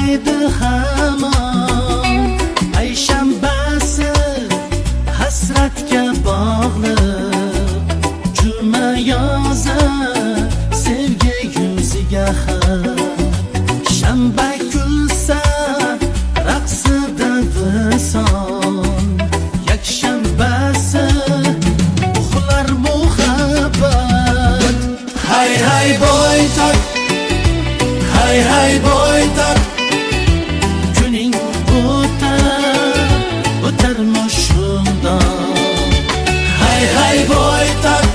o'tmaydi hamon. Payshanbasi hasratga bog'liq, juma yozar sevgi yuziga xat. Shanba kulsa raqsida vison, yakshanbasi uxlar muhabbat. Hay hay boytoq, hay hay boytoq, kuning o'tarmi shundoq. Hay hay boytoq,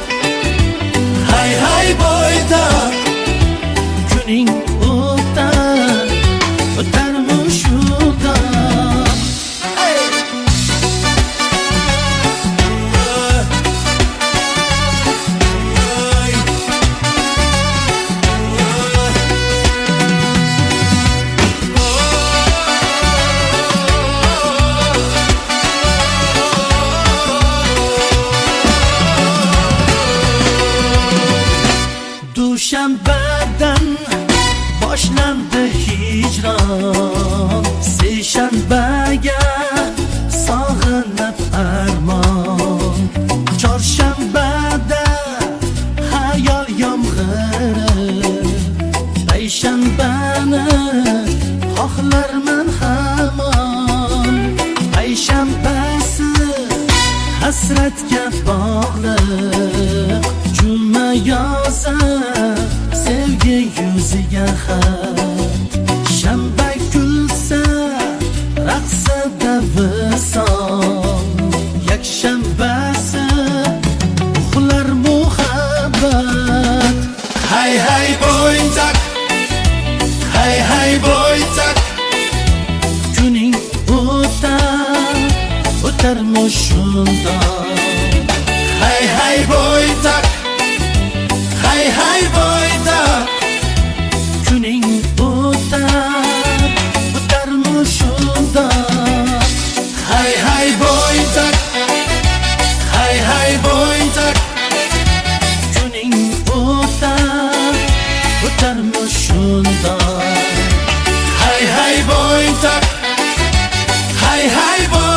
hay hay boytoq, kuning o'tarmi shundoq. Dushanbadan boshlandi hijron, seshanbaga sog'inib armon. Chorshanbada xayol yomg'iri, payshanbani xohlarman hamon. Payshanbasi hasratga bog'liq, juma yozar sevgi yuziga xat. Shanba kulsa raqsida vison, yakshanbasi uxlar muhabbat. Hay hay boytoq, hay hay boytoq, kuning o'tarmi shundoq. Hay hay boytoq, hay hay boytoq, kuning o'tarmi shundoq. Hay hay boytoq, hay hay boytoq, kuning o'tarmi shundoq. Hay hay boytoq, hay hay boytoq.